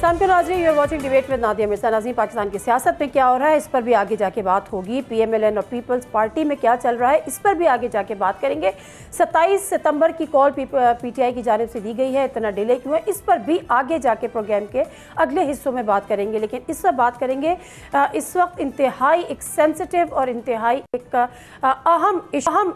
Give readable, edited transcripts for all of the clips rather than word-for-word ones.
अस्सलाम नाज़रीन, you are watching debate with Nadia Mirza. नाज़रीन, पाकिस्तान की सियासत में क्या हो रहा है इस पर भी आगे जाके बात होगी। PMLN और पीपल्स पार्टी में क्या चल रहा है इस पर भी आगे जाके बात करेंगे। 27 सितंबर की कॉल PTI की जानिब से दी गई है, इतना डिले क्यों है इस पर भी आगे जाके प्रोग्राम के अगले हिस्सों में बात करेंगे। लेकिन इस पर बात करेंगे इस वक्त इंतहाई एक सेंसिटिव और इंतहाई एक अहम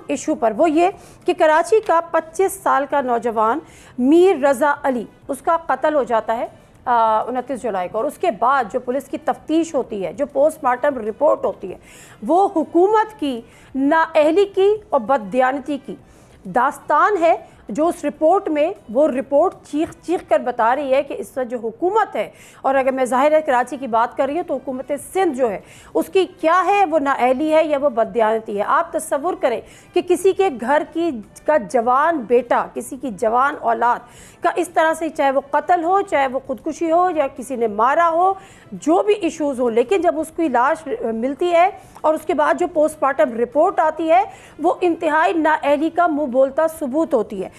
इशू पर, वो ये कि कराची का 25 साल का नौजवान मीर रज़ा अली, उसका कत्ल हो जाता है 29 जुलाई को। और उसके बाद जो पुलिस की तफ्तीश होती है, जो पोस्टमार्टम रिपोर्ट होती है, वो हुकूमत की नाअहली की और बददियानती की दास्तान है। जो उस रिपोर्ट में, वो रिपोर्ट चीख चीख कर बता रही है कि इस वक्त जो हुकूमत है, और अगर मैं ज़ाहिर कराची की बात कर रही हूँ तो हुकूमत सिंध जो है उसकी क्या है, वो नाअहली है या वो बददियानती है। आप तस्वुर करें कि किसी के घर का जवान बेटा, किसी की जवान औलाद का इस तरह से, चाहे वो कत्ल हो, चाहे वो खुदकुशी हो या किसी ने मारा हो, जो भी इश्यूज़ हो, लेकिन जब उसकी लाश मिलती है और उसके बाद जो पोस्टमार्टम रिपोर्ट आती है वो इंतहाई नाअहली का मुँह बोलता सबूत होती है।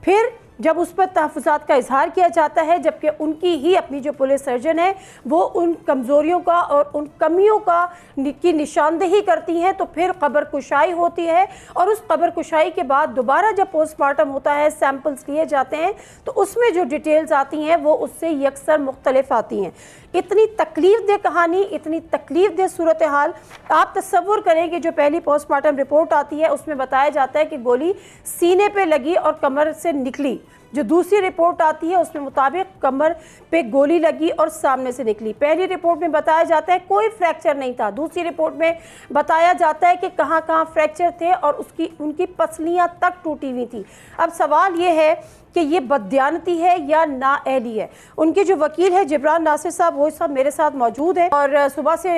फिर जब उस पर तहफ़्फ़ुज़ात का इजहार किया जाता है, जबकि उनकी ही अपनी जो पुलिस सर्जन है वो उन कमज़ोरियों का और उन कमियों की निशानदेही करती हैं, तो फिर कब्र कुशाई होती है। और उस कब्र कुशाई के बाद दोबारा जब पोस्टमार्टम होता है, सैंपल्स लिए जाते हैं, तो उसमें जो डिटेल्स आती हैं वो उससे यकसर मुख्तलिफ आती हैं। इतनी तकलीफ दे कहानी, इतनी तकलीफ दे सूरत हाल। आप तस्वुर करें कि जो पहली पोस्टमार्टम रिपोर्ट आती है उसमें बताया जाता है कि गोली सीने पे लगी और कमर से निकली। जो दूसरी रिपोर्ट आती है उसमें मुताबिक कमर पे गोली लगी और सामने से निकली। पहली रिपोर्ट में बताया जाता है कोई फ्रैक्चर नहीं था, दूसरी रिपोर्ट में बताया जाता है कि कहाँ कहाँ फ्रैक्चर थे और उनकी पसलियाँ तक टूटी हुई थी। अब सवाल ये है कि ये बददियानती है या नाअहली है। उनके जो वकील है जिब्रान नासिर साहब, वो सब मेरे साथ मौजूद है और सुबह से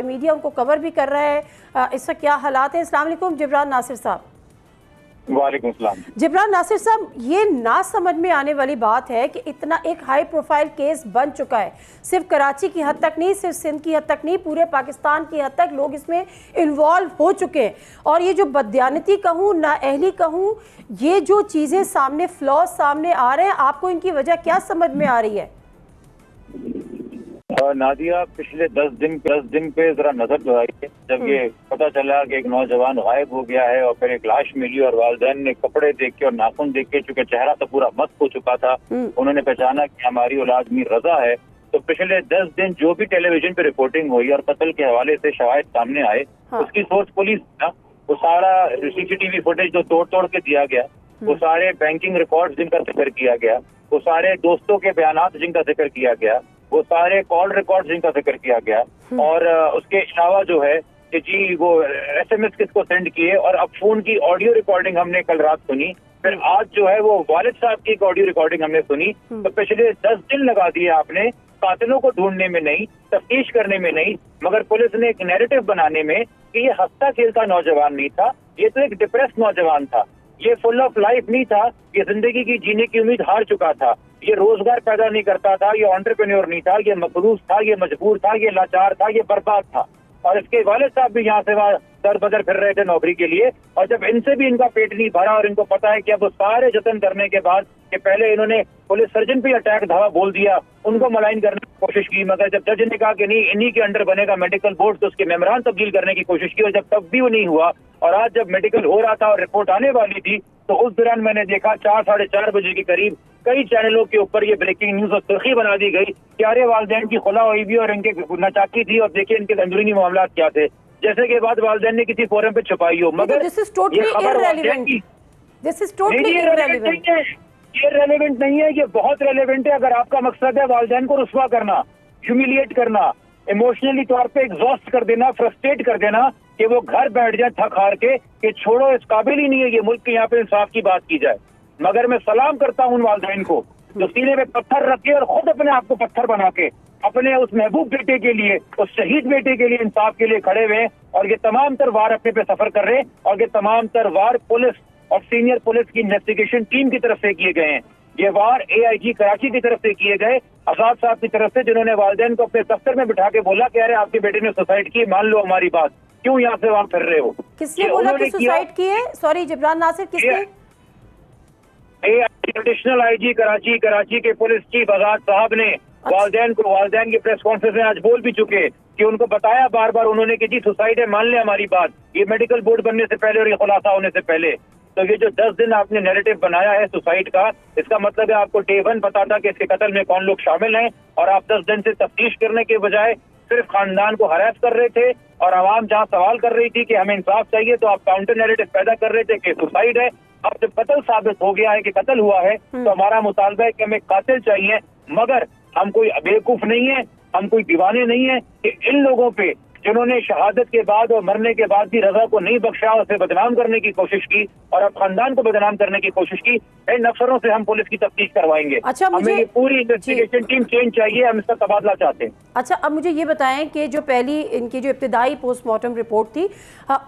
मीडिया उनको कवर भी कर रहा है। इसका क्या हालात है। अस्सलाम वालेकुम जिब्रान नासिर साहब। वालेकुम सलाम। जिब्रान नासिर साहब, ये ना समझ में आने वाली बात है कि इतना एक हाई प्रोफाइल केस बन चुका है, सिर्फ कराची की हद तक नहीं, सिर्फ सिंध की हद तक नहीं, पूरे पाकिस्तान की हद तक लोग इसमें इन्वॉल्व हो चुके हैं। और ये जो बददियानती कहूँ, नाअहली कहूँ, ये जो चीज़ें सामने, फ्लॉज सामने आ रहे हैं, आपको इनकी वजह क्या समझ में आ रही है? नादिया, पिछले 10 दिन पे जरा नजर दोहराइए। जब ये पता चला कि एक नौजवान गायब हो गया है और फिर एक लाश मिली और वालिदैन ने कपड़े देख के और नाखून देख के, चूंकि चेहरा तो पूरा मस्त हो चुका था, उन्होंने पहचाना कि हमारी औलाद मीर रजा है। तो पिछले 10 दिन जो भी टेलीविजन पे रिपोर्टिंग हुई और कत्ल के हवाले से शवाहिद सामने आए, उसकी सोर्स पुलिस था। वो सारा CCTV फुटेज जो तोड़ के दिया गया, वो सारे बैंकिंग रिकॉर्ड जिनका जिक्र किया गया, वो सारे दोस्तों के बयानात जिनका जिक्र किया गया, वो सारे कॉल रिकॉर्ड जिनका जिक्र किया गया, और उसके अलावा जो है कि जी वो SMS किसको सेंड किए, और अब फोन की ऑडियो रिकॉर्डिंग हमने कल रात सुनी, फिर आज जो है वो वालिद साहब की एक ऑडियो रिकॉर्डिंग हमने सुनी। तो पिछले 10 दिन लगा दिए आपने कातिलों को ढूंढने में नहीं, तफ्तीश करने में नहीं, मगर पुलिस ने एक नैरेटिव बनाने में कि ये हंसता खेलता नौजवान नहीं था, ये तो एक डिप्रेस नौजवान था, ये फुल ऑफ लाइफ नहीं था, ये जिंदगी की जीने की उम्मीद हार चुका था, ये रोजगार पैदा नहीं करता था, ये एंटरप्रेन्योर नहीं था, ये मकरूज था, ये मजबूर था, ये लाचार था, ये बर्बाद था। और इसके वालिद साहब भी यहाँ से वहाँ दर बदर फिर रहे थे नौकरी के लिए, और जब इनसे भी इनका पेट नहीं भरा और इनको पता है कि अब वो सारे जतन करने के बाद कि पहले इन्होंने पुलिस सर्जन पे अटैक धावा बोल दिया, उनको मलाइन करने की कोशिश की, मगर जब जज ने कहा कि नहीं इन्हीं के अंडर बनेगा मेडिकल बोर्ड, तो उसके मेमोरान तब्दील करने की कोशिश की, और जब तब भी वो नहीं हुआ, और आज जब मेडिकल हो रहा था और रिपोर्ट आने वाली थी, तो उस दौरान मैंने देखा 4 साढ़े 4 बजे के करीब कई चैनलों के ऊपर ये ब्रेकिंग न्यूज और सुर्खी बना दी गई कि अरे वालिदैन की खुला हुई भी और इनके नचाकी थी, और देखिए इनके अंदरूनी मामला क्या थे, जैसे कि बात वालिदैन ने किसी फोरम पे छुपाई हो। मगर ये रेलेवेंट नहीं है, ये बहुत रेलेवेंट है। अगर आपका मकसद है वालिदैन को रुस्वा करना, ह्यूमिलिएट करना, इमोशनली तौर पे एग्जॉस्ट कर देना, फ्रस्ट्रेट कर देना, कि वो घर बैठ जाए थक हार के कि छोड़ो इस काबिल ही नहीं है ये मुल्क के, यहाँ पे इंसाफ की बात की जाए। मगर मैं सलाम करता हूँ उन वालिदैन को जो सीने पे पत्थर रख के और खुद अपने आप को पत्थर बना के अपने उस महबूब बेटे के लिए, उस शहीद बेटे के लिए इंसाफ के लिए खड़े हुए, और ये तमाम तर वार अपने पे सफर कर रहे हैं, और ये तमाम तर वार पुलिस और सीनियर पुलिस की इन्वेस्टिगेशन टीम की तरफ से किए गए हैं। ये वार AIG कराची की तरफ से किए गए, आजाद साहब की तरफ से, जिन्होंने वालिदैन को अपने दफ्तर में बिठा के बोला कि अरे आपके बेटे ने सुसाइड की, मान लो हमारी बात, क्यों यहाँ से वहां फिर रहे हो। किसने बोला कि सुसाइड की है? सॉरी जिब्रान नासिर, किसने? एडिशनल IG कराची के पुलिस चीफ आजाद साहब ने वालदैन की प्रेस कॉन्फ्रेंस में आज बोल भी चुके कि उनको बताया बार बार उन्होंने कि जी सुसाइड है, मान ले हमारी बात, ये मेडिकल बोर्ड बनने से पहले और ये खुलासा होने से पहले। तो ये जो 10 दिन आपने नैरेटिव बनाया है सुसाइड का, इसका मतलब है आपको डे 1 पता था कि इसके कत्ल में कौन लोग शामिल हैं, और आप 10 दिन से तफ्तीश करने के बजाय सिर्फ खानदान को हरास कर रहे थे, और आवाम जहां सवाल कर रही थी कि हमें इंसाफ चाहिए तो आप काउंटर नैरेटिव पैदा कर रहे थे कि सुसाइड है। अब जब कत्ल साबित हो गया है कि कत्ल हुआ है तो हमारा मुतालबा है कि हमें कातिल चाहिए, मगर हम कोई बेवकूफ नहीं है, हम कोई दीवाने नहीं है कि इन लोगों पे जिन्होंने शहादत के बाद और मरने के बाद भी रजा को नहीं बख्शा, उसे बदनाम करने की कोशिश की और अब खानदान को बदनाम करने की कोशिश की, इन अफसरों से हम पुलिस की तफ्तीश करवाएंगे। अच्छा, हमें ये पूरी इन्वेस्टिगेशन टीम चेंज चाहिए, हम इसका तबादला चाहते हैं। अच्छा, अब मुझे ये बताएं कि जो पहली इनकी जो इब्तिदाई पोस्टमार्टम रिपोर्ट थी,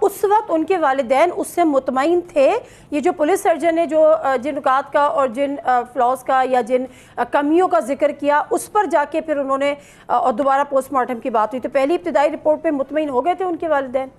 उस वक्त उनके वालिदैन उससे मुतमईन थे? ये जो पुलिस सर्जन ने जो जिन नुकात का और जिन फ्लॉज का या जिन कमियों का जिक्र किया, उस पर जाके फिर उन्होंने और दोबारा पोस्टमार्टम की बात हुई, तो पहली इब्तिदाई रिपोर्ट पे मुतमईन हो गए थे उनके वालिदैन?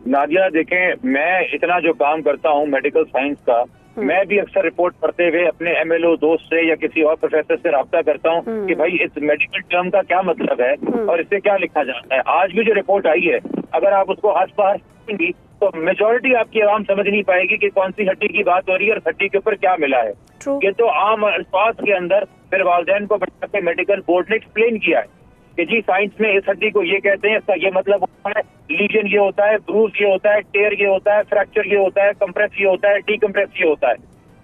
नादिया देखें, मैं इतना जो काम करता हूँ मेडिकल साइंस का, मैं भी अक्सर रिपोर्ट पढ़ते हुए अपने एमएलओ दोस्त से या किसी और प्रोफेसर से राब्ता करता हूँ कि भाई इस मेडिकल टर्म का क्या मतलब है और इससे क्या लिखा जाता है। आज भी जो रिपोर्ट आई है, अगर आप उसको हाथ बाहर देंगी तो मेजोरिटी आपकी आवाम समझ नहीं पाएगी कि कौन सी हड्डी की बात हो रही है और हड्डी के ऊपर क्या मिला है। ये तो आम अल्फाज के अंदर फिर वालिदैन को बच्चा के मेडिकल बोर्ड ने एक्सप्लेन किया है कि जी साइंस में इस हड्डी को ये कहते हैं, इसका ये मतलब होता है, लीजन ये होता है, ब्रूज ये होता है, टेयर ये होता है, फ्रैक्चर ये होता है, कंप्रेस ये होता है, डीकंप्रेस ये होता है,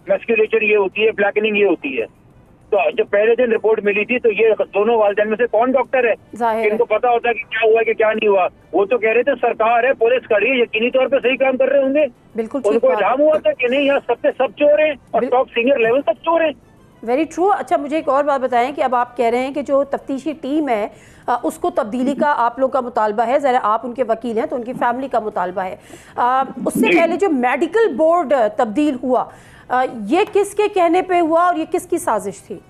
मस्कुलेचर ये होती है, ब्लैकनिंग ये होती है। तो जब पहले दिन रिपोर्ट मिली थी तो ये दोनों वालिदैन में से कौन डॉक्टर है इनको पता होता है कि क्या हुआ कि क्या नहीं हुआ? वो तो कह रहे थे सरकार है, पुलिस खड़ी है, यकीनी तौर पर सही काम कर रहे होंगे। बिल्कुल, उनको इल्हाम हुआ था कि नहीं यहाँ सबसे सब चोर हैं और टॉप सीनियर लेवल तक चोर हैं। Very true. अच्छा, मुझे एक और बात बताएं कि अब आप कह रहे हैं कि जो तफ्तीशी टीम है उसको तब्दीली का आप लोग का मुतालबा है, ज़रा आप उनके वकील हैं तो उनकी फैमिली का मुतालबा है। उससे पहले जो मेडिकल बोर्ड तब्दील हुआ, ये किसके कहने पे हुआ और ये किसकी साजिश थी?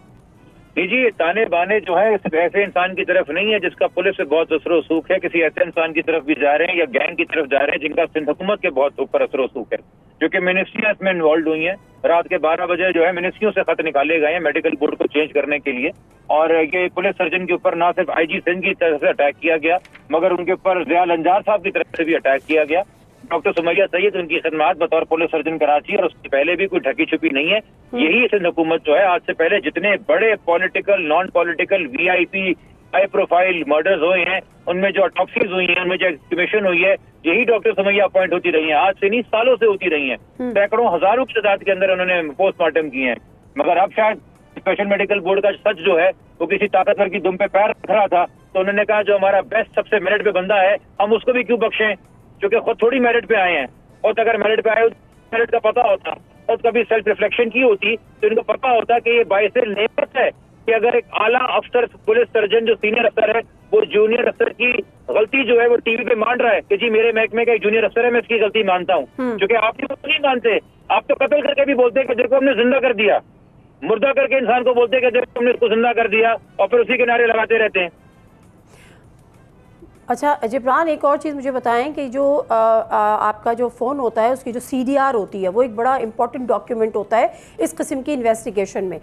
जी, ताने बाने जो है ऐसे इंसान की तरफ नहीं है जिसका पुलिस से बहुत असर वसूख है, किसी ऐसे इंसान की तरफ भी जा रहे हैं या गैंग की तरफ जा रहे हैं जिनका सिंध हुकूमत के बहुत ऊपर असर वसूख है, जो कि मिनिस्ट्रियां इसमें इन्वॉल्व हुई हैं। रात के 12 बजे जो है मिनिस्ट्रियों से खत निकाले गए हैं मेडिकल बोर्ड को चेंज करने के लिए, और ये पुलिस सर्जन के ऊपर ना सिर्फ IG सिंह की तरफ से अटैक किया गया मगर उनके ऊपर ज़ियाल अंजार साहब की तरफ से भी अटैक किया गया। डॉक्टर सुमैया सैयद उनकी खिदमत बतौर पुलिस सर्जन कराची और उससे पहले भी कोई ढकी छुपी नहीं है। यही सिंध हुकूमत जो है आज से पहले जितने बड़े political non political VIP high profile murders हुए हैं, उनमें जो ऑटोप्सीज हुई हैं, उनमें जो एक्सक्यूमेशन हुई है, यही डॉक्टर सुमैया अपॉइंट होती रही है, आज से नहीं सालों से होती रही है। सैकड़ों हजारों की तादाद के अंदर उन्होंने पोस्टमार्टम किए हैं। मगर अब शायद स्पेशल मेडिकल बोर्ड का सच जो है वो किसी ताकतवर की दुम पे पैर रख रहा था, तो उन्होंने कहा जो हमारा बेस्ट सबसे मेरिट पे बंदा है हम उसको भी क्यों बख्शें, क्योंकि खुद थोड़ी मेरिट पे आए हैं। और अगर मेरिट पे आए मेरिट का पता होता और कभी सेल्फ रिफ्लेक्शन की होती तो इनको पता होता कि ये बाइसे नेमत है कि अगर एक आला अफसर पुलिस सर्जन जो सीनियर अफसर है वो जूनियर अफसर की गलती जो है वो टीवी पे मान रहा है कि जी मेरे महकमे का एक जूनियर अफसर है, मैं इसकी गलती मानता हूँ, क्योंकि आप तो नहीं मानते। आप तो कत्ल करके भी बोलते हैं कि देखो हमने जिंदा कर दिया, मुर्दा करके इंसान को बोलते हैं कि देखो हमने इसको जिंदा कर दिया, और फिर उसी के नारे लगाते रहते हैं। अच्छा जिब्रान, एक और चीज़ मुझे बताएं कि जो आपका जो फ़ोन होता है उसकी जो CDR होती है वो एक बड़ा इंपॉर्टेंट डॉक्यूमेंट होता है इस किस्म की इन्वेस्टिगेशन में।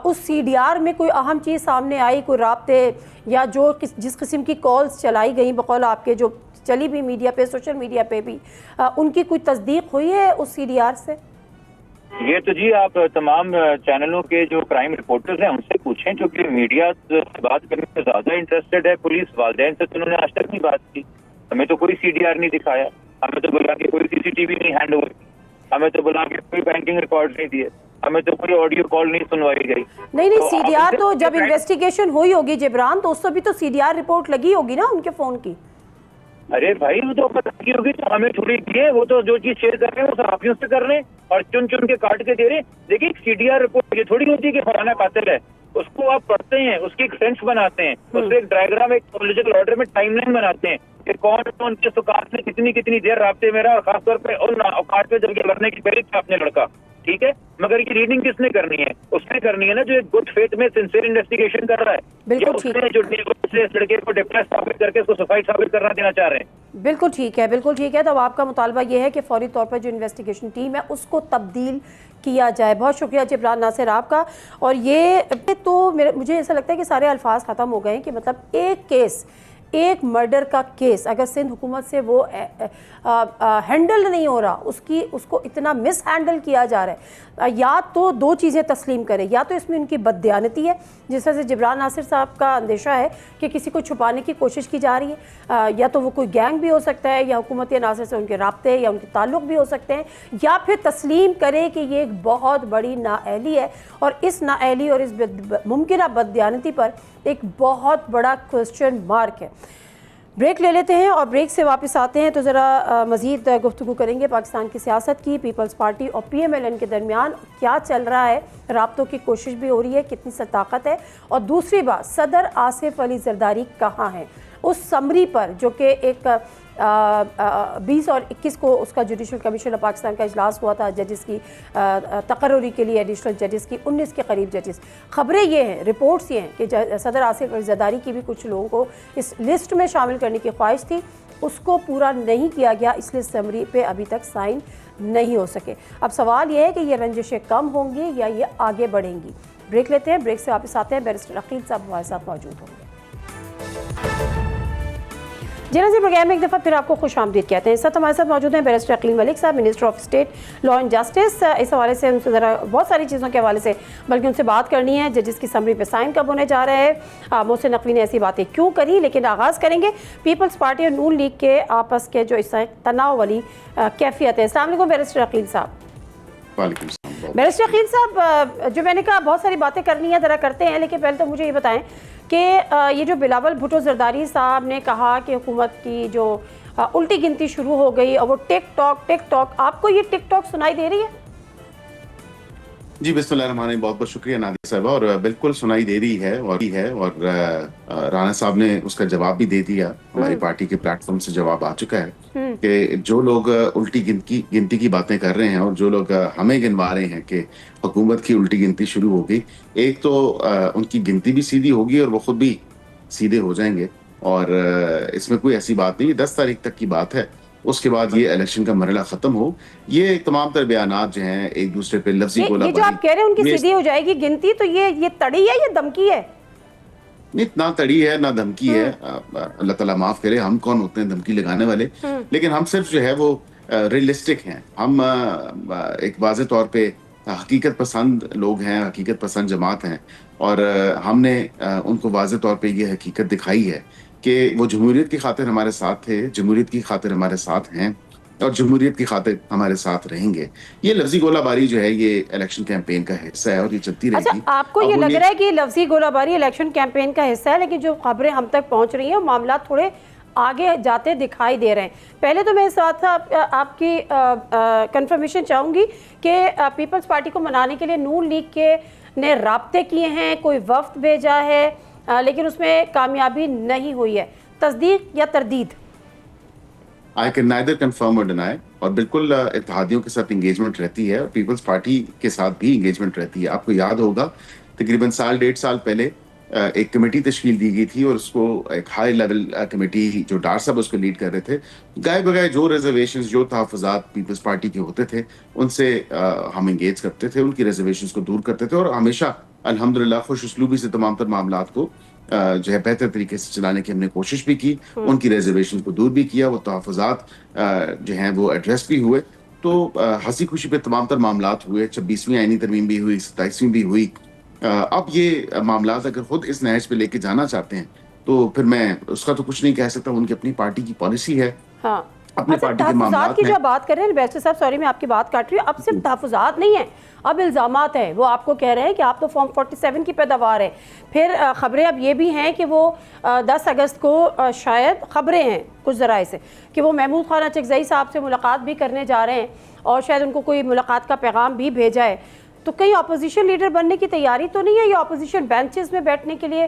उस CDR में कोई अहम चीज़ सामने आई, कोई राब्ते या जो जिस किस्म की कॉल्स चलाई गई बकौल आपके जो चली भी मीडिया पे, सोशल मीडिया पे भी, उनकी कोई तस्दीक हुई है उस CDR से? ये तो जी आप तमाम चैनलों के जो क्राइम रिपोर्टर्स हैं उनसे पूछें, क्योंकि मीडिया से बात करने में ज्यादा इंटरेस्टेड है। पुलिस वालिदैन से तो उन्होंने आज तक नहीं बात की, हमें तो कोई CDR नहीं दिखाया, हमें तो बुला के कोई CCTV नहीं हैंड ओवर, हमें तो बुला के कोई बैंकिंग रिकॉर्ड नहीं दिए, हमें तो कोई ऑडियो कॉल नहीं सुनवाई गई। नहीं तो CDR तो जब इन्वेस्टिगेशन हुई होगी जिब्रान, तो उस पर भी तो CDR रिपोर्ट लगी होगी ना उनके फोन की? अरे भाई वो तो पता की होगी, तो हमें थोड़ी दिए, वो तो जो चीज शेयर कर रहे हैं वो सहाफियों से कर रहे हैं और चुन चुन के काट के दे रहे हैं। देखिए CDR रिपोर्ट ये थोड़ी होती है कि फलाना कातिल है, उसको आप पढ़ते हैं, उसकी एक सेंस बनाते हैं, उससे एक डायग्राम, एक पॉलिटिकल ऑर्डर में टाइमलाइन बनाते हैं कि कौन कौन किस औकात में कितनी देर राब्ते में रहा, और खासतौर पर उन औकात में जब ये लड़ने की पहले था अपने लड़का, ठीक है। मगर ये रीडिंग किसने करनी है? उसने करनी है ना जो एक गुड फेथ में सिंसियर इन्वेस्टिगेशन कर रहा है, या उसने जो लड़के को डिप्रेस साबित करके उसको सुसाइड साबित करना देना चाह रहे हैं। बिल्कुल ठीक है, बिल्कुल ठीक है। तो आपका मुतालबा ये है कि फौरी तौर पर जो इन्वेस्टिगेशन टीम है उसको तब्दील किया जाए। बहुत शुक्रिया जिब्रान नासिर आपका। और ये तो मुझे ऐसा लगता है कि सारे अल्फाज ख़त्म हो गए हैं कि मतलब एक केस, एक मर्डर का केस अगर सिंध हुकूमत से वो हैंडल नहीं हो रहा, उसको इतना मिस हैंडल किया जा रहा है, या तो दो चीज़ें तस्लीम करें, या तो इसमें उनकी बददियानती है जिस तरह से जिब्रान नासिर साहब का अंदेशा है कि किसी को छुपाने की कोशिश की जा रही है, या तो वो कोई गैंग भी हो सकता है, या हुकूमत नासिर से उनके राब्ते या उनके ताल्लुक़ भी हो सकते हैं, या फिर तस्लीम करें कि ये एक बहुत बड़ी नाअहली है और इस नाअहली और इस मुमकिन बददियानती पर एक बहुत बड़ा क्वेश्चन मार्क है। ब्रेक ले लेते हैं और ब्रेक से वापस आते हैं तो ज़रा मज़ीद गुफ्तगू करेंगे पाकिस्तान की सियासत की, पीपल्स पार्टी और PMLN के दरमियान क्या चल रहा है, राब्तों की कोशिश भी हो रही है, कितनी सदाकत है, और दूसरी बात सदर आसिफ अली जरदारी कहाँ हैं। उस समरी पर जो कि एक 20 और 21 को उसका जुडिशल कमीशन ऑफ पाकिस्तान का इजलास हुआ था जजेस की तकर्री के लिए, एडिशनल जजेस की 19 के करीब जजेस। ख़बरें ये हैं, रिपोर्ट्स ये हैं कि सदर आसिफ अली जरदारी की भी कुछ लोगों को इस लिस्ट में शामिल करने की ख्वाहिश थी, उसको पूरा नहीं किया गया, इसलिए समरी पे अभी तक साइन नहीं हो सके। अब सवाल ये है कि ये रंजिशें कम होंगी या ये आगे बढ़ेंगी। ब्रेक लेते हैं, ब्रेक से वापस आते हैं। बैरिस्टर अकील साहब हमारे साथ मौजूद होंगे। जी प्रोग्राम में एक दफ़ा फिर आपको खुश आमदीद कहते हैं। इस वक्त हमारे साथ मौजूद हैं बैरिस्टर अकील मलिक साहब, minister of state law and justice. इस हवाले से उनसे ज़रा बहुत सारी चीज़ों के हवाले से बल्कि उनसे बात करनी है। जजेस की समरी पे साइन कब होने जा रहे हैं, मोहसिन नकवी ने ऐसी बातें क्यों करी। लेकिन आगाज़ करेंगे पीपल्स पार्टी और नून लीग के आपस के जो इस तनाव वाली कैफियत है। अस्सलाम वालेकुम बैरिस्टर अकील साहब। बैरिस्टर अकील साहब, जो मैंने कहा बहुत सारी बातें करनी है, ज़रा करते हैं, लेकिन पहले तो मुझे ये बताएं कि ये जो बिलावल भुट्टो जरदारी साहब ने कहा कि हुकूमत की जो उल्टी गिनती शुरू हो गई और वो टिक टॉक, आपको ये टिक टॉक सुनाई दे रही है? जी बिस्मिल्लाहिर्रहमानिर्रहीम, बहुत बहुत शुक्रिया नादिया साहबा। और बिल्कुल सुनाई दे रही है और राणा साहब ने उसका जवाब भी दे दिया। हमारी पार्टी के प्लेटफॉर्म से जवाब आ चुका है कि जो लोग उल्टी गिनती की बातें कर रहे हैं और जो लोग हमें गिनवा रहे हैं कि हुकूमत की उल्टी गिनती शुरू हो गई, एक तो उनकी गिनती भी सीधी होगी और वो खुद भी सीधे हो जाएंगे। और इसमें कोई ऐसी बात नहीं, 10 तारीख तक की बात है, उसके बाद ये इलेक्शन का मरहला खत्म हो। ये तमाम तर बयानात जो हैं एक दूसरे पे लफ्जी गोलाबारी, ये जो आप कह रहे हैं उनकी सीधी हो जाएगी गिनती, तो ये तड़ी है या धमकी है? नहीं, ना तड़ी है ना धमकी है। अल्लाह ताला माफ करे, हम कौन होते हैं धमकी लगाने वाले। लेकिन हम सिर्फ जो है वो रियलिस्टिक हैं। हम एक वाज़ेह तौर पे हकीकत पसंद लोग हैं, हकीकत पसंद जमात हैं, और हमने उनको वाज़ेह तौर पे ये हकीकत दिखाई है कि वो जमहूरियत की खातिर हमारे साथ थे, जमहूरियत की खातिर हमारे साथ हैं और जमहूरियत की खातिर हमारे साथ रहेंगे। ये लफ्जी गोलाबारी जो है ये इलेक्शन कैंपेन का हिस्सा है और ये चलती रहेगी। अच्छा, आपको ये लग रहा है कि लफ्जी गोलाबारी इलेक्शन कैंपेन का हिस्सा है, लेकिन जो खबरें हम तक पहुंच रही हैं मामला थोड़े आगे जाते दिखाई दे रहे हैं। पहले तो मैं इस बात से आपकी कंफर्मेशन चाहूँगी कि पीपल्स पार्टी को मनाने के लिए नून लीग के ने राब्ते किए हैं, कोई वफ्द भेजा है, लेकिन उसमें कामयाबी नहीं हुई है, तस्दीक या तरदीद? आई कैन नाइदर कंफर्म और डिनाई। और बिल्कुल इत्तेहादियों के साथ इंगेजमेंट रहती है और पीपल्स पार्टी के साथ भी इंगेजमेंट रहती है। आपको याद होगा तकरीबन 1.5 साल पहले एक कमेटी तश्कील दी गई थी और उसको एक हाई लेवल कमेटी जो डार साहब उसको लीड कर रहे थे, गाय बगाए जो रिजर्वेशंस जो तहफ़्फ़ुज़ात पीपल्स पार्टी के होते थे उनसे हम इंगेज करते थे, उनकी रिजर्वेशंस को दूर करते थे और हमेशा अल्हम्दुलिल्लाह खुश उसलूबी से तमाम तर मामलात को जो है बेहतर तरीके से चलाने की हमने कोशिश भी की, उनकी रिजर्वेशन को दूर भी किया, वो तहफ़्फ़ुज़ात जो हैं वो एड्रेस भी हुए। तो हंसी खुशी पे तमाम तर मामलात हुए, 26वीं आईनी तरमीम भी हुई, 27वीं भी हुई। अब ये मामलात अगर खुद इस नहज पे लेके जाना चाहते हैं तो फिर मैं उसका तो कुछ नहीं कह सकता, उनकी अपनी पार्टी की पॉलिसी है। हाँ, अपनी पार्टी के मामलात की जो बात कर रहे हैं बैरिस्टर साहब, सॉरी मैं आपकी बात काट रही हूँ, अब सिर्फ तहफ़्फ़ुज़ात नहीं है, अब इल्ज़ामात हैं। वो आपको कह रहे हैं कि आप तो फॉर्म 47 की पैदावार है। फिर ख़बरें अब ये भी हैं कि वो 10 अगस्त को शायद ख़बरें हैं कुछ ज़राए से कि वो महमूद खान अचकज़ई साहब से मुलाकात भी करने जा रहे हैं और शायद उनको कोई मुलाकात का पैगाम भी भेजा है। तो कहीं अपोजिशन लीडर बनने की तैयारी तो नहीं है, या अपोजिशन बेंचेस में बैठने के लिए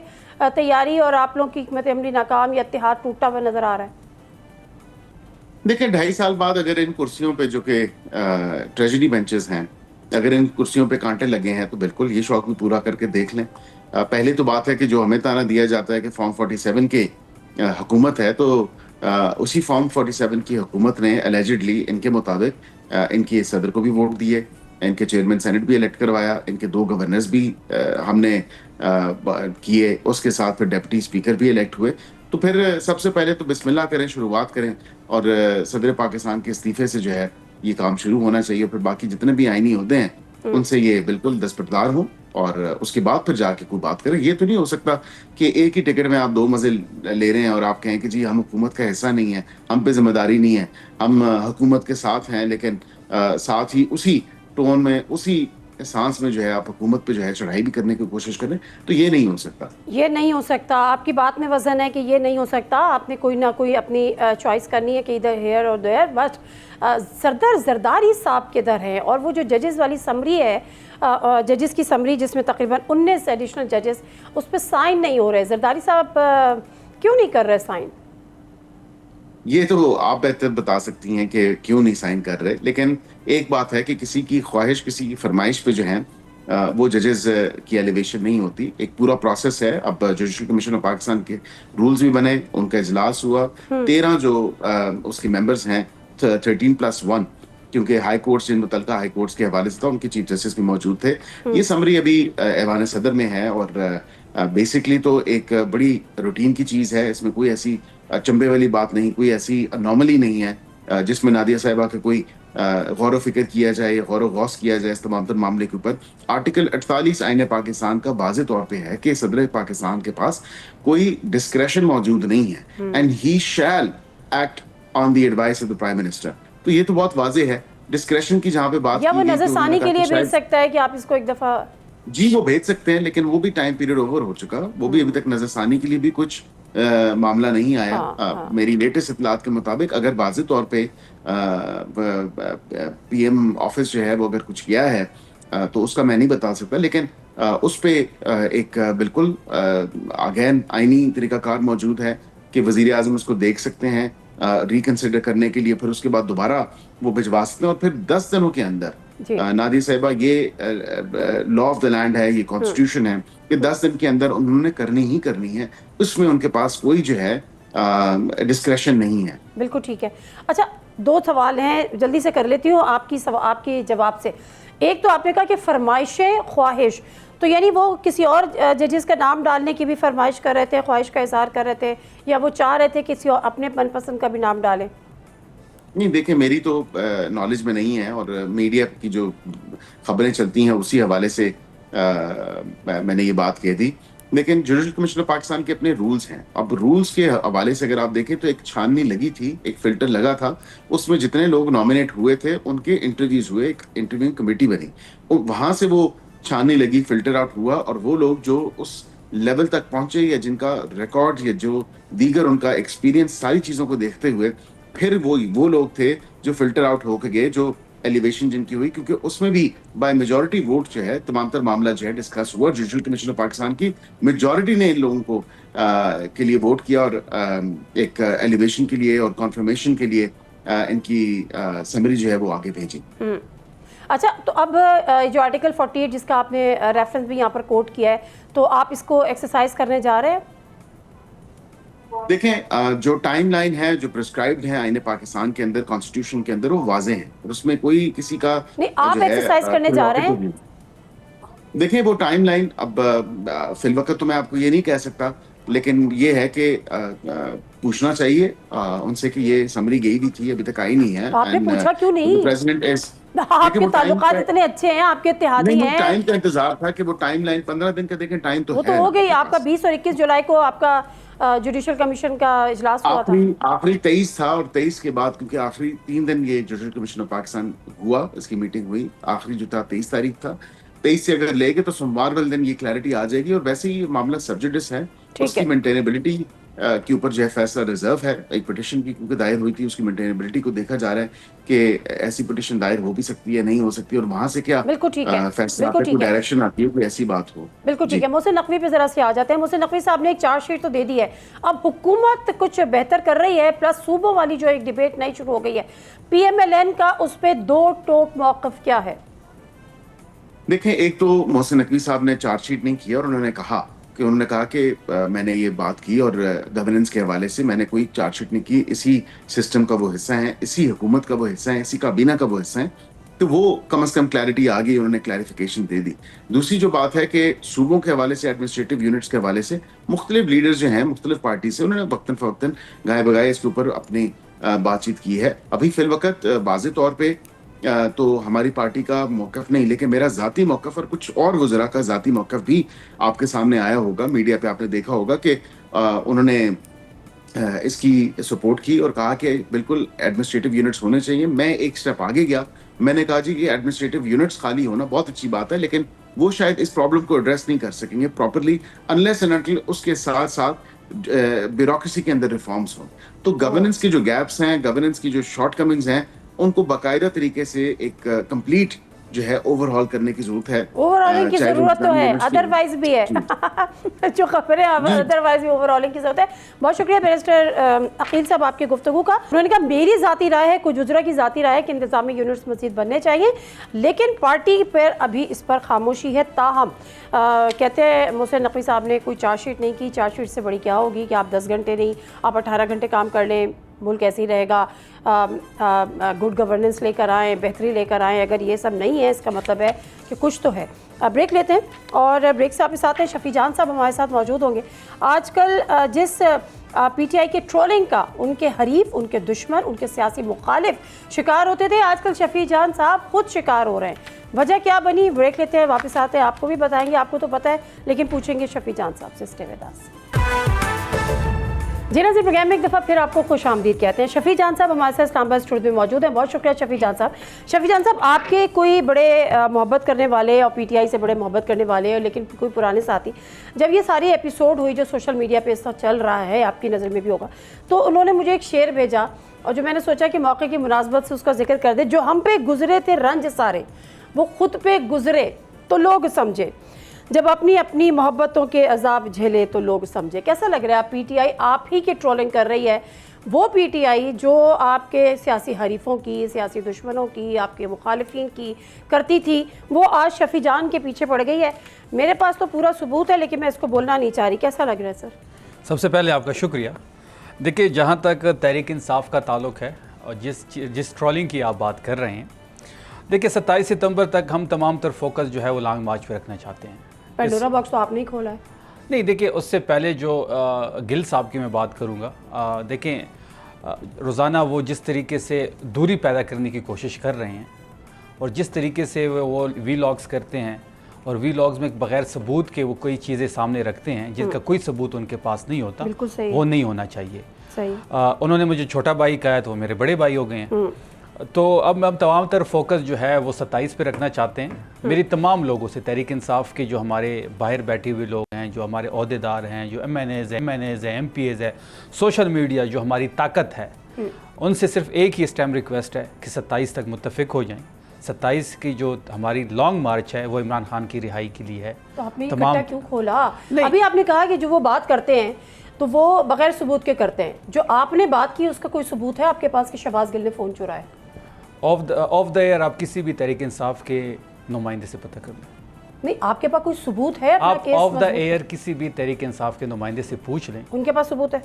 तैयारी और आप लोगों की हिकमत अमली नाकाम या इत्तेहाद टूटा हुआ नज़र आ रहा है? देखिए 2.5 साल बाद अगर इन कुर्सियों पे जो कि ट्रेजरी बेंचेस हैं, अगर इन कुर्सियों पे कांटे लगे हैं तो बिल्कुल ये शौक भी पूरा करके देख लें। पहले तो बात है कि जो हमें ताना दिया जाता है कि फॉर्म 47 के हुकूमत है, तो उसी फॉर्म 47 की हुकूमत ने एलिजिडली इनके मुताबिक इनकी सदर को भी वोट दिए, इनके चेयरमैन सेनेट भी इलेक्ट करवाया, इनके 2 गवर्नर्स भी हमने किए, उसके साथ फिर डिप्टी स्पीकर भी इलेक्ट हुए। तो फिर सबसे पहले तो बिस्मिल्लाह करें, शुरुआत करें और सदर पाकिस्तान के इस्तीफे से जो है ये काम शुरू होना चाहिए। फिर बाकी जितने भी आईनी होते हैं उनसे ये बिल्कुल दस्तबरदार हो और उसके बाद फिर जाके कोई बात करें। ये तो नहीं हो सकता कि एक ही टिकट में आप 2 मजे ले रहे हैं और आप कहें कि जी हम हुकूमत का हिस्सा नहीं है, हम पे जिम्मेदारी नहीं है, हम हुकूमत के साथ हैं, लेकिन साथ ही उसी टोन में, उसी सांस में जो है आप हुकूमत पे जो है चढ़ाई भी करने की कोशिश करें। तो ये नहीं हो सकता, ये नहीं हो सकता। आपकी बात में वजन है कि ये नहीं हो सकता। आपने कोई ना कोई अपनी चॉइस करनी है कि इधर हेयर और देयर। बट सरदार जरदारी साहब किधर हैं? और वो जो जजेस वाली समरी है, जजेस की समरी जिसमें तकरीबन 19 एडिशनल जजेस, उस पर साइन नहीं हो रहे। जरदारी साहब क्यों नहीं कर रहे साइन? ये तो आप बेहतर बता सकती हैं कि क्यों नहीं साइन कर रहे। लेकिन एक बात है कि किसी की ख्वाहिश, किसी की फरमाइश पे जो है वो जजेस की एलिवेशन नहीं होती। एक पूरा प्रोसेस है। अब जुडिशल कमीशन ऑफ पाकिस्तान के रूल्स भी बने, उनका इजलास हुआ। 13 जो उसके मेंबर्स हैं, 13+1, क्योंकि हाई कोर्ट्स, जिन मुतलका हाई कोर्ट्स के हवाले से था, उनके चीफ जस्टिस भी मौजूद थे। ये समरी अभी ऐवान सदर में है और बेसिकली तो एक बड़ी रूटीन की चीज है। इसमें कोई ऐसी चंबे वाली बात नहीं, कोई ऐसी अनोमली नहीं है जिसमें नादिया साहिबा का कोई गौर फिक्र किया जाए, गौर गौस किया जाए इस तमाम मामले के ऊपर। आर्टिकल 48 आईन पाकिस्तान का वाज़े तौर पे है कि सदर पाकिस्तान के पास कोई डिस्क्रेशन मौजूद नहीं है, and he shall act on the advice of the prime minister. तो ये तो बहुत वाजे है। डिस्क्रेशन की जहां पे बात, या वो नजरसानी के लिए भेज सकता है कि आप इसको एक दफा, जी वो भेज सकते हैं, लेकिन वो भी टाइम पीरियड ओवर हो चुका। वो भी अभी तक नजरसानी के लिए भी कुछ मामला नहीं आया। मेरी लेटेस्ट इत्तलात के मुताबिक अगर वाज़े तौर पे पीएम ऑफिस जो है वो अगर कुछ किया है तो उसका मैं नहीं बता सकता, लेकिन उस पे एक बिल्कुल अगेन आईनी तरीकाकार मौजूद है कि वजीर आजम उसको देख सकते हैं रिकंसिडर करने के लिए, फिर उसके बाद दोबारा वो भिजवा सकते हैं और फिर 10 दिनों के अंदर नादिया साहिबा, ये लॉ ऑफ द लैंड है, ये कॉन्स्टिट्यूशन है कि 10 दिन के अंदर उन्होंने करनी ही करनी है। उसमें उनके पास कोई जो है डिस्क्रेशन नहीं है। बिल्कुल ठीक है। अच्छा, 2 सवाल हैं, जल्दी से कर लेती हूँ आपकी जवाब से। एक तो आपने कहा कि फरमाइशें, ख्वाहिश, तो यानी वो किसी और जजेस का नाम डालने की भी फरमाइश कर रहे थे, ख्वाहिश का इजहार कर रहे थे, या वो चाह रहे थे किसी और अपने मनपसंद का भी नाम डालें? नहीं, देखिए मेरी तो नॉलेज में नहीं है और मीडिया की जो खबरें चलती हैं उसी हवाले से मैंने ये बात कही थी। लेकिन जुडिशल कमीशन ऑफ पाकिस्तान के अपने रूल्स हैं। अब रूल्स के हवाले से अगर आप देखें तो एक छाननी लगी थी, एक फिल्टर लगा था, उसमें जितने लोग नॉमिनेट हुए थे उनके इंटरव्यूज हुए, एक इंटरव्यूइंग कमेटी बनी, वहां से वो छाननी लगी, फिल्टर आउट हुआ और वो लोग जो उस लेवल तक पहुंचे या जिनका रिकॉर्ड या जो दीगर उनका एक्सपीरियंस, सारी चीजों को देखते हुए फिर वो लोग थे जो फिल्टर आउट होकर गए, जो एलिवेशन जिनकी हुई, क्योंकि उसमें भी बाय मेजॉरिटी वोट जो है तमाम तर मामला जो है डिस्कस हुआ। जुडिशल कमीशन ऑफ पाकिस्तान की मेजॉरिटी ने इन लोगों को के लिए वोट किया और एक एलिवेशन के लिए और कॉन्फर्मेशन के लिए इनकी समरी जो है वो आगे भेजी। अच्छा, तो अब जो आर्टिकल 48 जिसका आपने रेफरेंस भी यहाँ पर कोट किया है, तो आप इसको एक्सरसाइज करने जा रहे हैं? देखें, जो टाइमलाइन है, जो प्रिस्क्राइब्ड है आईने पाकिस्तान के अंदर, कॉन्स्टिट्यूशन के अंदर, वो वाजे हैं और उसमें कोई किसी का नहीं, आप एक्सरसाइज करने जा रहे हैं? देखें, वो टाइमलाइन अब फिल वक्त तो मैं आपको ये नहीं कह सकता, लेकिन ये है कि पूछना चाहिए उनसे कि ये समरी गई भी थी, अभी तक आई नहीं है। आपने पूछा क्यों नहीं? प्रेसिडेंट इज, आपके ताल्लुकात इतने अच्छे हैं, आपके इत्तेहादी हैं। टाइम का इंतजार था कि वो टाइमलाइन 15 दिन का, देखें टाइम तो वो तो हो गई। आपका 20 और 21 जुलाई को आपका जुडिशल कमीशन का इजलास हुआ था। आखिरी 23 था और 23 के बाद, क्योंकि आखिरी 3 दिन ये जुडिशल कमीशन ऑफ पाकिस्तान हुआ, इसकी मीटिंग हुई, आखिरी जो था 23 तारीख था। 23 से अगर लेके तो सोमवार वाले दिन ये क्लैरिटी आ जाएगी। और वैसे ही मामला सब्जुडिस है, उसकी मेंटेनेबिलिटी के ऊपर जो है फैसला रिजर्व है। एक पिटिशन की क्योंकि दायर हुई थी, उसकी मेंटेनेबिलिटी को देखा जा रहा है कि ऐसी पिटिशन दायर हो भी सकती है, नहीं हो सकती, और वहां से क्या फैसला डायरेक्शन आती है, कोई ऐसी बात हो। बिल्कुल ठीक है। मोहसिन नकवी पे जरा से आ जाते हैं। मोहसिन नकवी साहब ने एक चार्जशीट तो दे दी है, अब हुकूमत कुछ बेहतर कर रही है, प्लस सूबों वाली जो एक डिबेट नई शुरू हो गई है, PMLN का उस पर 2 टोक मौक़िफ़ क्या है? देखें, एक तो मोहसिन नकवी साहब ने चार्जशीट नहीं किया और उन्होंने कहा कि मैंने ये बात की और गवर्नेंस के हवाले से मैंने कोई चार्जशीट नहीं की, इसी सिस्टम का वो हिस्सा है, इसी हुकूमत का वो हिस्सा है, इसी काबीना का वो हिस्सा है। तो वो कम से कम क्लैरिटी आ गई, उन्होंने क्लैरिफिकेशन दे दी। दूसरी जो बात है कि सूबों के हवाले से, एडमिनिस्ट्रेटिव यूनिट्स के हवाले से मुख्तलिफ लीडर्स जो हैं मुख्तलिफ पार्टी से, उन्होंने वक्तन फवक्तन गाए बगाए इसके ऊपर अपनी बातचीत की है। अभी फिल वक्त वाज़े तौर पे तो हमारी पार्टी का मौक़िफ़ नहीं, लेकिन मेरा ज़ाती मौक़िफ़ और कुछ और वज़रा का ज़ाती मौक़िफ़ भी आपके सामने आया होगा, मीडिया पे आपने देखा होगा कि उन्होंने इसकी सपोर्ट की और कहा कि बिल्कुल एडमिनिस्ट्रेटिव यूनिट्स होने चाहिए। मैं एक स्टेप आगे गया, मैंने कहा जी ये एडमिनिस्ट्रेटिव यूनिट्स खाली होना बहुत अच्छी बात है, लेकिन वो शायद इस प्रॉब्लम को एड्रेस नहीं कर सकेंगे प्रॉपरली अनलेस एंड अनटिल उसके साथ साथ ब्यूरोक्रेसी के अंदर रिफॉर्म्स हों। तो गवर्नेंस के जो गैप्स हैं, गवर्नेंस की जो शॉर्टकमिंग्स हैं, उनको बाकायदा तरीके से एक कंप्लीट जो है ओवरहॉल करने की जरूरत है। ओवरऑलिंग की जरूरत तो है, अदरवाइज भी है जो खबरें अदरवाइज भी ओवरऑलिंग की जरूरत है। बहुत शुक्रिया बैरिस्टर अकील साहब आपकी गुफ्तगू का। उन्होंने कहा मेरी जाती राय है, कुछ वज़रा की जाती राय है कि इंतजामी यूनिट्स मज़ीद बनने चाहिए, लेकिन पार्टी पर अभी इस पर खामोशी है। ताहम कहते हैं मोहसिन नकवी साहब ने कोई चार्जशीट नहीं की, चार्जशीट से बड़ी क्या होगी कि आप 10 घंटे नहीं, आप 18 घंटे काम कर लें, मुल्क ऐसे ही रहेगा। गुड गवर्नेंस लेकर आएँ, बेहतरी लेकर आएँ। अगर ये सब नहीं है, इसका मतलब है कि कुछ तो है। ब्रेक लेते हैं और ब्रेक से आपके साथ हैं शफी जान साहब हमारे साथ मौजूद होंगे। आजकल जिस पीटीआई के ट्रोलिंग का उनके हरीफ, उनके दुश्मन, उनके सियासी मुखालिफ शिकार होते थे, आजकल शफी जान साहब खुद शिकार हो रहे हैं। वजह क्या बनी? ब्रेक लेते हैं, वापस आते हैं, आपको भी बताएंगे, आपको तो पता है लेकिन पूछेंगे शफी जान साहब से। Stay with us. जी नाज़रीन, प्रोग्राम में एक दफ़ा फिर आपको खुश आमदीद कहते हैं। शफी जान साहब हमारे साथ इस्लामाबाद स्टूडियो में मौजूद हैं। बहुत शुक्रिया शफी जान साहब। शफी जान साहब, आपके कोई बड़े मोहब्बत करने वाले और पीटीआई से बड़े मोहब्बत करने वाले, लेकिन कोई पुराने साथी, जब ये सारी एपिसोड हुई जो सोशल मीडिया पे इस वक्त चल रहा है, आपकी नज़र में भी होगा, तो उन्होंने मुझे एक शेर भेजा और जो मैंने सोचा कि मौके की मुनासबत से उसका जिक्र कर दे। जो हम पे गुजरे थे रंज सारे, वो खुद पे गुजरे तो लोग समझे, जब अपनी अपनी मोहब्बतों के अजाब झेले तो लोग समझे। कैसा लग रहा है? पीटीआई आप ही की ट्रोलिंग कर रही है, वो पीटीआई जो आपके सियासी हरीफों की, सियासी दुश्मनों की, आपके मुखालिफिन की करती थी, वो आज शफी जान के पीछे पड़ गई है। मेरे पास तो पूरा सबूत है, लेकिन मैं इसको बोलना नहीं चाह रही। कैसा लग रहा है सर? सबसे पहले आपका शुक्रिया। देखिए, जहाँ तक तहरीक इंसाफ का ताल्लुक है और जिस ट्रोलिंग की आप बात कर रहे हैं, देखिए 27 सितंबर तक हम तमाम तर फोकस जो है वो लॉन्ग मार्च पे रखना चाहते हैं। पेंडोरा बॉक्स तो आपने ही खोला है। नहीं, देखिए उससे पहले जो गिल साहब की मैं बात करूँगा, देखें रोज़ाना वो जिस तरीके से दूरी पैदा करने की कोशिश कर रहे हैं और जिस तरीके से वो वीलॉग्स करते हैं और वीलॉग्स में बग़ैर सबूत के वो कोई चीज़ें सामने रखते हैं जिनका कोई सबूत उनके पास नहीं होता, वो नहीं होना चाहिए। सही। उन्होंने मुझे छोटा भाई कहा है तो वो मेरे बड़े भाई हो गए हैं। तो अब हम तमाम तरफ फोकस जो है वो 27 पे रखना चाहते हैं। मेरी तमाम लोगों से, तहरीक इंसाफ के जो हमारे बाहर बैठे हुए लोग हैं, जो हमारे ओहदेदार हैं, जो एमएनएज़ हैं, एमपीएज़ है, सोशल मीडिया जो हमारी ताकत है, उनसे सिर्फ एक ही स्टैम्प रिक्वेस्ट है कि 27 तक मुत्तफिक हो जाएं। 27 की जो हमारी लॉन्ग मार्च है वो इमरान खान की रिहाई के लिए है। तो आपने तमाम क्यों खोला? अभी आपने कहा कि जो वो बात करते हैं तो वो बगैर सबूत के करते हैं। जो आपने बात की उसका कोई सबूत है आपके पास कि शहबाज गिल ने फ़ोन चुराया? ऑफ द एयर आप किसी भी तहरीक इंसाफ के नुमाइंदे से पता कर लें। नहीं, आपके पास कोई सबूत है? आप ऑफ द एयर किसी भी तहरीक इंसाफ के नुमाइंदे से पूछ लें, उनके पास सबूत है।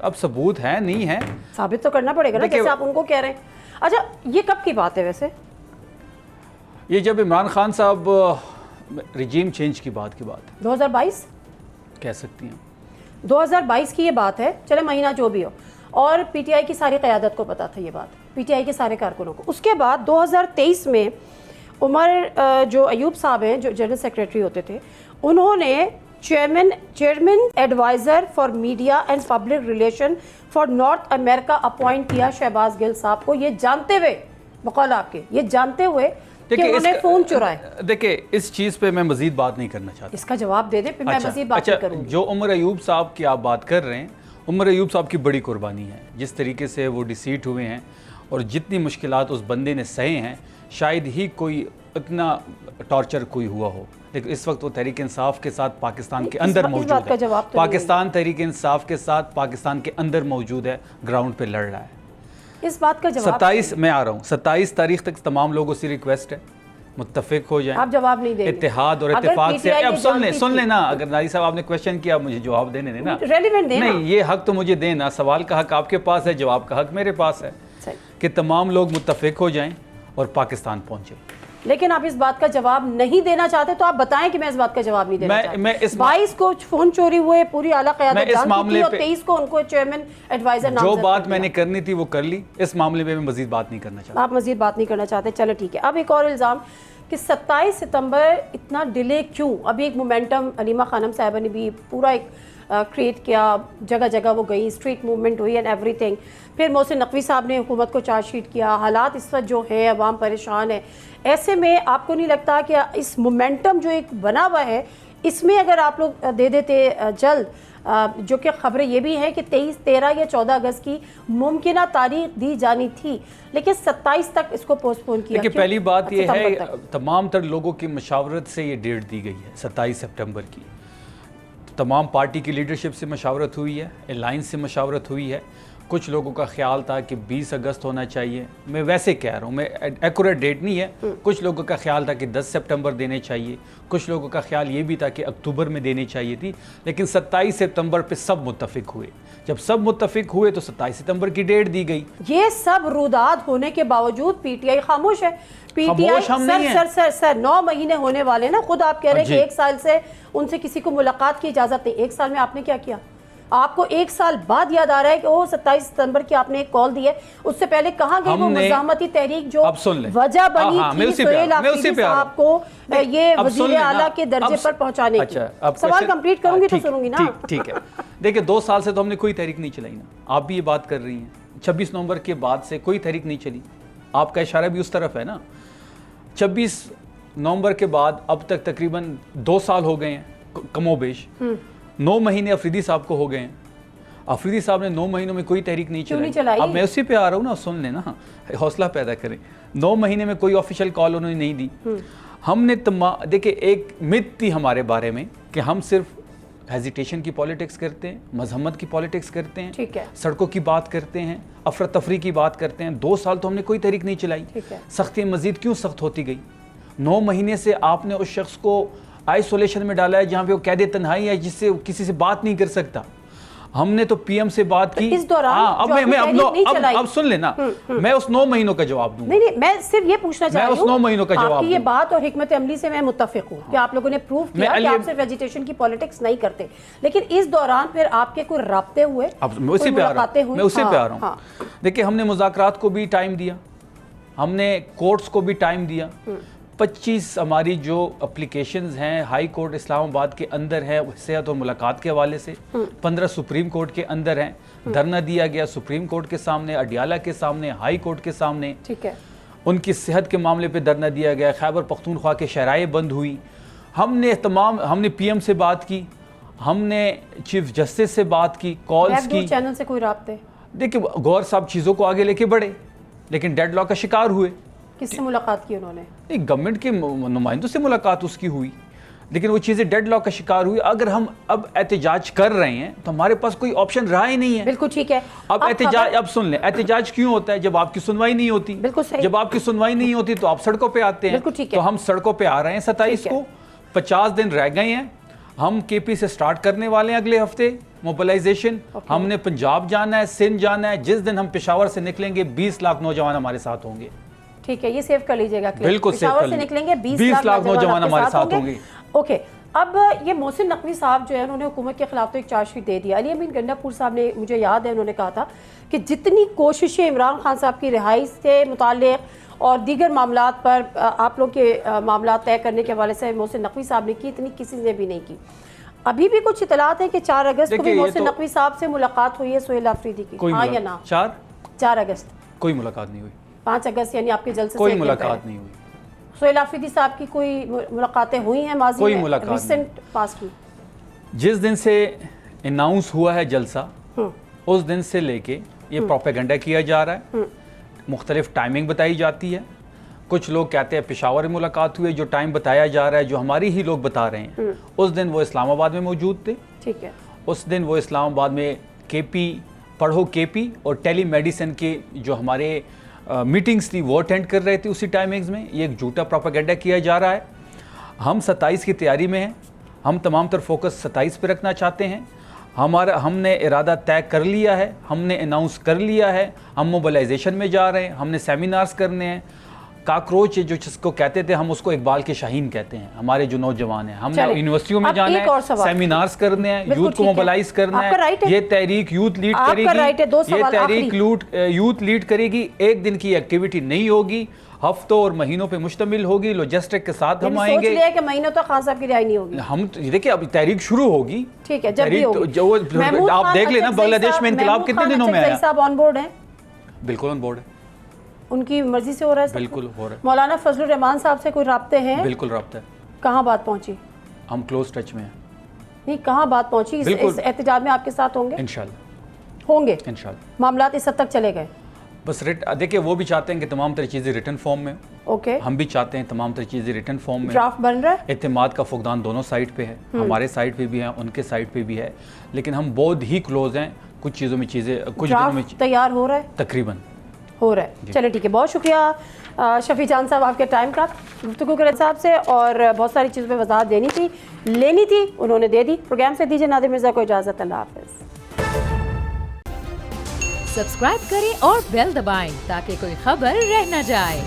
अब सबूत है नहीं है, साबित तो करना पड़ेगा ना, जैसे आप उनको कह रहे हैं। अच्छा, ये कब की बात है वैसे? ये जब इमरान खान साहब रिजीम चेंज की बात 2022 कह सकती हैं। 2022 की ये बात है, चले महीना जो भी हो, और पीटीआई की सारी क़यादत को पता था ये बात, पीटीआई के सारे कारकुनों को। उसके बाद 2023 में उमर जो अयूब साहब हैं, जो जनरल सेक्रेटरी होते थे, उन्होंने chairman adviser for media and public relation for North America appoint किया शहबाज गिल साहब को, ये जानते हुए, बकौल आपके, ये जानते हुए कि उन्होंने फ़ोन चुराए। देखिए, इस चीज़ पे मैं मज़ीद बात नहीं करना चाहता। इसका जवाब दे दे, फिर मैं मज़ीद बात नहीं करूँगी। जो उमर अयूब साहब की आप बात कर रहे हैं, उमर अयूब साहब की बड़ी कुर्बानी है। जिस तरीके से वो डिसीट हुए हैं और जितनी मुश्किलात उस बंदे ने सहे हैं, शायद ही कोई इतना टॉर्चर कोई हुआ हो। लेकिन इस वक्त वो तहरीक इंसाफ के साथ पाकिस्तान के अंदर मौजूद है। पाकिस्तान तहरीक इंसाफ के साथ पाकिस्तान के अंदर मौजूद है, ग्राउंड पे लड़ रहा है। इस बात का जवाब 27 मैं आ रहा हूँ, 27 तारीख तक तमाम लोगों से रिक्वेस्ट है मुत्तफिक हो जाए। आप जवाब नहीं देंगे। इत्तेहाद और इत्तेफाक से। अब सुन लेना, अगर नारी साहब आपने क्वेश्चन किया, मुझे जवाब देने देना, रेलेवेंट देना। नहीं, ये हक तो मुझे देना, सवाल का हक आपके पास है, जवाब का हक मेरे पास है कि तमाम लोग मुत्तफिक हो जाएं और पाकिस्तान पहुँचे। लेकिन आप इस बात का जवाब नहीं देना चाहते तो आप बताएं कि मैं इस बात का जवाब नहीं देना चाहता। मैं इस 22 को फोन चोरी हुए, पूरी आला क़यादत जानती थी, और 23 को उनको चेयरमैन एडवाइजर जो बात मैंने करनी थी वो कर ली। इस मामले में मैं मजीद बात नहीं करना चाहता। आप मजीद बात नहीं करना चाहते, चलो ठीक है। अब एक और इल्ज़ाम कि 27 सितंबर इतना डिले क्यों? अभी एक मोमेंटम अलीमा खानम साहिबा ने भी पूरा एक क्रिएट किया, जगह जगह वो गई, स्ट्रीट मूवमेंट हुई एंड एवरीथिंग। फिर मोहसिन नकवी साहब ने हुकूमत को चार्जशीट किया। हालात इस वक्त जो है, अवाम परेशान है। ऐसे में आपको नहीं लगता कि इस मोमेंटम जो एक बना हुआ है, इसमें अगर आप लोग दे देते जल्द, जो कि खबरें ये भी हैं कि 23, 13 या 14 अगस्त की मुमकिना तारीख दी जानी थी, लेकिन 27 तक इसको पोस्टपोन किया। देखिए, पहली बात ये है, तमाम तर लोगों की मशावरत से ये डेट दी गई है 27 सितंबर की। तमाम पार्टी की लीडरशिप से मशावरत हुई है, अलायंस से मशावरत हुई है। कुछ लोगों का ख्याल था कि 20 अगस्त होना चाहिए। मैं वैसे कह रहा हूँ, मैं एक्यूरेट डेट नहीं है। कुछ लोगों का ख्याल था कि 10 सितंबर देने चाहिए, कुछ लोगों का ख्याल ये भी था कि अक्टूबर में देनी चाहिए थी। लेकिन 27 सितंबर पे सब मुत्तफिक हुए। जब सब मुत्तफिक हुए तो 27 सितंबर की डेट दी गई। ये सब रुदाद होने के बावजूद पीटीआई खामोश है। पीटीआई सर 9 महीने होने वाले ना, खुद आप कह रहे हैं कि 1 साल से उनसे किसी को मुलाकात की इजाजत नहीं। 1 साल में आपने क्या किया? आपको 1 साल बाद याद आ रहा है कि ओ 27 सितंबर की आपने एक कॉल दी है। उससे पहले कहाँ गई वो मुज़ाहमती तहरीक जो वजह बनी थी सोहेल आफरीदी साहब को ये वज़ीर आला के दर्जे पर पहुंचाने की? सवाल कंप्लीट करूंगी तो सुनूंगी ना। ठीक है। देखिए, 2 साल से तो हमने कोई तहरीक नहीं चलाई ना। आप भी ये बात कर रही हैं, 26 नवंबर के बाद से कोई तहरीक नहीं चली। आपका इशारा भी उस तरफ है ना। 26 नवंबर के बाद अब तक तकरीबन 2 साल हो गए हैं कमोबेश। 9 महीने अफरीदी साहब को हो गए हैं। अफरीदी साहब ने 9 महीनों में कोई तहरीक नहीं चलाई। अब मैं उसी पे आ रहा हूँ ना, सुन लेना, हौसला पैदा करें। 9 महीने में कोई ऑफिशियल कॉल उन्होंने नहीं दी। हमने देखिए, एक मिथ थी हमारे बारे में कि हम सिर्फ हेजिटेशन की पॉलिटिक्स करते हैं, मजहमत की पॉलिटिक्स करते हैं, ठीक है, सड़कों की बात करते हैं, अफरा तफरी की बात करते हैं। 2 साल तो हमने कोई तहरीक नहीं चलाई। सख्ती मजीद क्यों सख्त होती गई? 9 महीने से आपने उस शख्स को आइसोलेशन में डाला है जहाँ पे वो कैदे तन्हाई है, जिससे किसी से बात नहीं कर सकता। हमने तो पीएम से बात की इस दौरान। अब सुन लेना, मैं उस 9 महीनों का जवाब दूंगा। नहीं, मैं सिर्फ ये पूछना चाह रही हूं, मैं उस 9 महीनों का जवाब आपकी ये बात और हिकमत अमली से मैं मुत्तफिक हूँ कि आप लोगों ने प्रूव किया कि आप सिर्फ एजुटेशन की पॉलिटिक्स नहीं करते। लेकिन इस दौरान फिर आपके कोई राब्ते हुए? मैं उसी पे आ रहा हूँ। देखिए, हमने मुज़ाकरात को भी टाइम दिया, हमने कोर्ट्स को भी टाइम दिया। 25 हमारी जो एप्लीकेशंस हैं हाई कोर्ट इस्लामाबाद के अंदर है सेहत और मुलाकात के हवाले से, 15 सुप्रीम कोर्ट के अंदर हैं। धरना दिया गया सुप्रीम कोर्ट के सामने, अडियाला के सामने, हाई कोर्ट के सामने। ठीक है, उनकी सेहत के मामले पे धरना दिया गया। खैबर पख्तूनख्वा के शराएं बंद हुई। हमने पीएम से बात की, हमने चीफ जस्टिस से बात की, कॉल्स की। चैनल से कोई राब्ते? देखिए, गौर साहब चीज़ों को आगे लेके बढ़े, लेकिन डेडलॉक का शिकार हुए। किससे मुलाकात की उन्होंने? नहीं, गवर्नमेंट के नुमाइंदों से मुलाकात उसकी हुई, लेकिन वो चीज़ें डेडलॉक का शिकार हुई। अगर हम अब एहतजाज कर रहे हैं तो हमारे पास कोई ऑप्शन रहा ही नहीं है। बिल्कुल ठीक है। अब एहतजाज, अब सुन लें, एहतजाज क्यों होता है? जब आपकी सुनवाई नहीं होती। बिल्कुल सही। जब आपकी सुनवाई नहीं होती तो आप सड़कों पे आते हैं। बिल्कुल ठीक है। तो हम सड़कों पे आ रहे हैं 27 को, 50 दिन रह गए हैं। हम केपी से स्टार्ट करने वाले हैं अगले हफ्ते मोबिलाइजेशन। हमने पंजाब जाना है, सिंध जाना है। जिस दिन हम पेशावर से निकलेंगे 20 लाख नौजवान हमारे साथ होंगे। ठीक है, ये सेव कर लीजिएगा। बिल्कुल सेव कर से निकलेंगे 20 लाख नौजवान हमारे साथ होंगे। ओके, अब ये मोहसिन नकवी साहब जो है उन्होंने हुकूमत के खिलाफ तो एक चार्जशीट दे दिया। अली अमीन गंडापुर साहब ने, मुझे याद है, उन्होंने कहा था कि जितनी कोशिशें इमरान खान साहब की रिहाई से मुताल्लिक़ और दीगर मामलात पर आप लोग के मामलात तय करने के हवाले से मोहसिन नकवी साहब ने की, इतनी किसी ने भी नहीं की। अभी भी कुछ इतलात है कि 4 अगस्त को भी मोहसिन नकवी साहब से मुलाकात हुई है सोहेल आफरीदी की, हाँ या ना? 4 अगस्त कोई मुलाकात नहीं हुई। 5 अगस्त यानी आपके जलसे कोई मुलाकात नहीं हुई। सोहेल आफरीदी साहब की कोई मुलाकातें हुई हैं माजी कोई में, मुलाकात रिसेंट पास्ट में? जिस दिन से अनाउंस हुआ है जलसा, उस दिन से लेके ये प्रोपेगेंडा किया जा रहा है। मुख्तलिफ टाइमिंग बताई जाती है। कुछ लोग कहते हैं पेशावर में मुलाकात हुई, जो टाइम बताया जा रहा है, जो हमारी ही लोग बता रहे हैं, उस दिन वो इस्लामाबाद में मौजूद थे। ठीक है, उस दिन वो इस्लामाबाद में केपी पढ़ो केपी और टेली मेडिसिन के जो हमारे मीटिंग्स थी वो अटेंड कर रहे थे उसी टाइमिंग्स में। ये एक झूठा प्रोपेगेंडा किया जा रहा है। हम 27 की तैयारी में हैं। हम तमाम तर फोकस 27 पे रखना चाहते हैं। हमने इरादा तय कर लिया है, हमने अनाउंस कर लिया है। हम मोबिलाइजेशन में जा रहे हैं, हमने सेमिनार्स करने हैं। काकरोच जो जिसको कहते थे हम उसको इकबाल के शाहीन कहते हैं। हमारे जो नौजवान हैं, हमने चलिए, यूनिवर्सिटियों में अब जाना एक और है, सवाल। सेमिनार्स करने हैं, बिल्कुल यूथ को ठीक है। मोबिलाइज करना आपका राइट है। ये तहरीक यूथ लीड आपका करेगी, राइट है। दो ये सवाल तहरीक आखिरी। यूथ लीड करेगी। एक दिन की एक्टिविटी नहीं होगी, हफ्तों और महीनों पे मुश्तमिल होगी। लॉजिस्टिक के साथ हम सोच आएंगे। लिया कि महीनों तो खान साहब की रिहाई नहीं होगी। हम देखिए अब तहरीक शुरू होगी, ठीक है, जब भी तहरीक तो होगी। जो महमूद आप खान देख लेना अचकजई बांग्लादेश साहब- में इनकलाब महमूद कितने खान दिनों में अचकजई आया। साहब ऑन बोर्ड हैं, बिल्कुल ऑन बोर्ड है, उनकी मर्जी से हो रहा है सब बिल्कुल कुछ? हो रहा है, मौलाना फजलुर रहमान साहब से कोई राब्ते हैं? बिल्कुल रब्ता है, कहाँ बात पहुंची? हम क्लोज टच में हैं नहीं, कहाँ बात पहुंची? बिल्कुल। इस एहतजाज में आपके साथ होंगे? इंशाल्लाह होंगे। इंशाल्लाह। मामलात इस हद तक चले गए? बस देखिए वो भी चाहते हैं कि तमाम तरह चीज़ें रिटन फॉर्म में, ओके, हम भी चाहते हैं तमाम तरह चीज़ें रिटन फॉर्म में। ड्राफ्ट बन रहा है? एतमाद का फुकदान दोनों साइड पे है, हमारे साइड पे भी है, उनके साइड पे भी है, लेकिन हम बहुत ही क्लोज हैं। कुछ चीज़ों में चीज़ें कुछ दिनों में ड्राफ्ट तैयार हो रहा है? तकरीबन हो रहा है। चलिए ठीक है, बहुत शुक्रिया शफी जान साहब आपके टाइम का, गुफ्तगू करे साहब से, और बहुत सारी चीज़ों पे वजाहत देनी थी, लेनी थी, उन्होंने दे दी। प्रोग्राम से दीजिए नादिर मिर्ज़ा को इजाज़त। अल्लाह हाफ़िज़। सब्सक्राइब करें और बेल दबाएं ताकि कोई खबर रह न जाए।